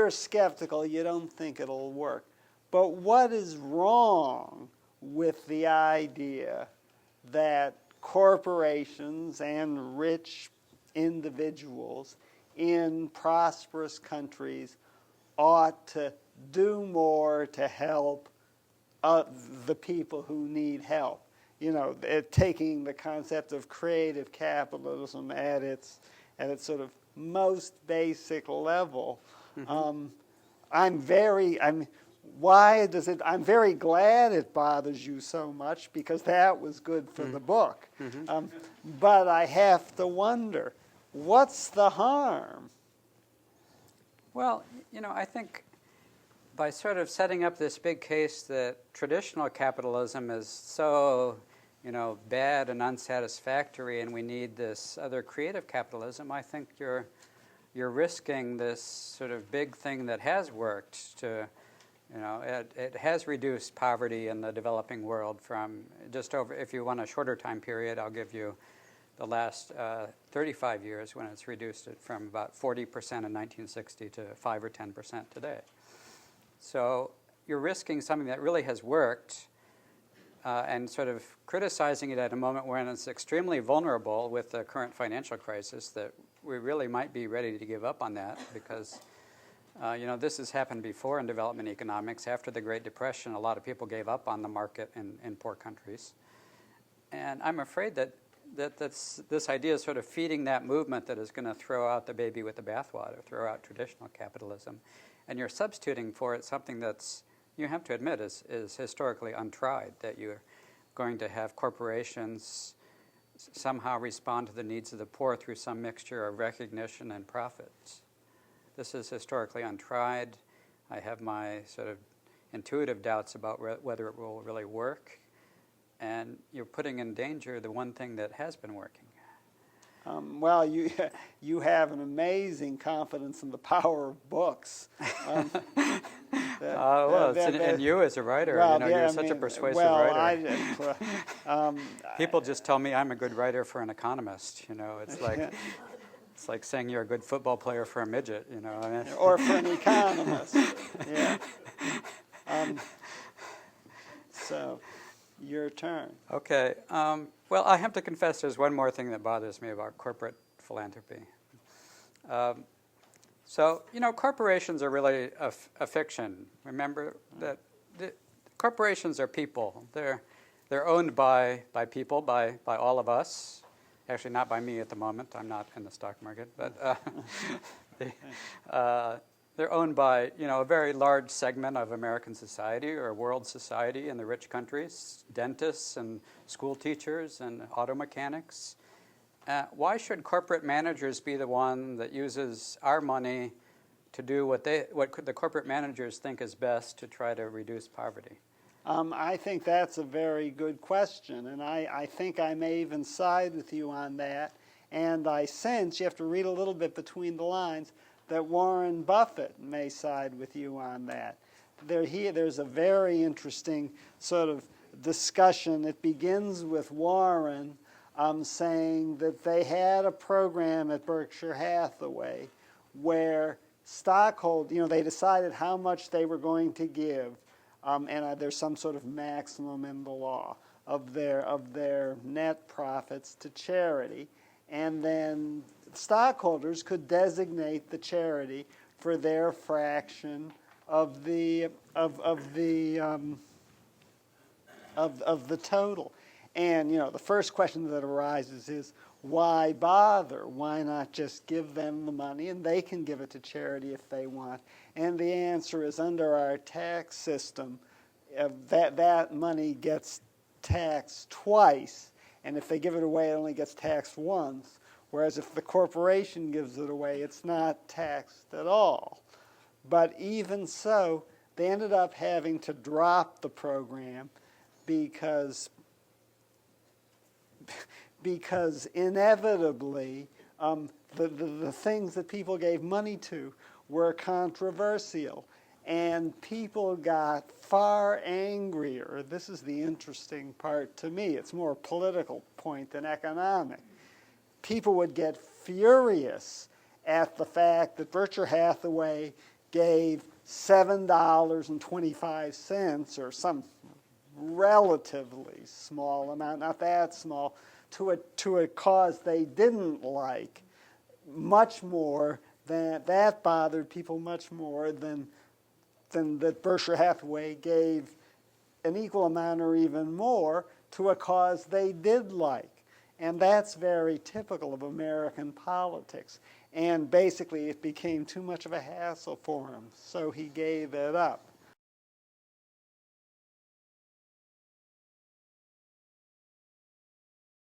you're skeptical. You don't think it'll work. But what is wrong with the idea that corporations and rich individuals in prosperous countries ought to do more to help the people who need help? Taking the concept of creative capitalism at its sort of most basic level. Mm-hmm. I'm very glad it bothers you so much, because that was good for the book. Mm-hmm. But I have to wonder, what's the harm? Well, I think by sort of setting up this big case that traditional capitalism is so, bad and unsatisfactory, and we need this other creative capitalism, I think you're risking this sort of big thing that has worked to, it has reduced poverty in the developing world from just over, if you want a shorter time period, I'll give you the last 35 years, when it's reduced it from about 40% in 1960 to 5 or 10% today. So you're risking something that really has worked and sort of criticizing it at a moment when it's extremely vulnerable with the current financial crisis, that we really might be ready to give up on that, because this has happened before in development economics. After the Great Depression, a lot of people gave up on the market in poor countries. And I'm afraid that this idea is sort of feeding that movement that is going to throw out the baby with the bathwater, throw out traditional capitalism. And you're substituting for it something that's, you have to admit, is historically untried, that you're going to have corporations somehow respond to the needs of the poor through some mixture of recognition and profits. This is historically untried. I have my sort of intuitive doubts about whether it will really work. And you're putting in danger the one thing that has been working. Well, you have an amazing confidence in the power of books. And you as a writer, you're such a persuasive writer. People just tell me I'm a good writer for an economist. It's like saying you're a good football player for a midget. Or for an economist. Yeah. So. Your turn. Okay. Well, I have to confess there's one more thing that bothers me about corporate philanthropy. Corporations are really a fiction. Remember that corporations are people. They're owned by people, by all of us. Actually, not by me at the moment. I'm not in the stock market, but they're owned by, a very large segment of American society or world society in the rich countries, dentists and school teachers and auto mechanics. Why should corporate managers be the one that uses our money to do what the corporate managers think is best to try to reduce poverty? I think that's a very good question, and I think I may even side with you on that. And I sense, you have to read a little bit between the lines, that Warren Buffett may side with you on that. There's a very interesting sort of discussion. It begins with Warren saying that they had a program at Berkshire Hathaway where stockholders, they decided how much they were going to give, and there's some sort of maximum in the law of their net profits to charity, and then stockholders could designate the charity for their fraction of the total. And the first question that arises is, why bother? Why not just give them the money and they can give it to charity if they want? And the answer is, under our tax system, that money gets taxed twice, and if they give it away, it only gets taxed once. Whereas if the corporation gives it away, it's not taxed at all. But even so, they ended up having to drop the program because inevitably the things that people gave money to were controversial. And people got far angrier. This is the interesting part to me. It's more a political point than economic. People would get furious at the fact that Berkshire Hathaway gave $7.25 or some relatively small amount, not that small, to a cause they didn't like, much more than that bothered people much more than that Berkshire Hathaway gave an equal amount or even more to a cause they did like. And that's very typical of American politics. And basically it became too much of a hassle for him, so he gave it up.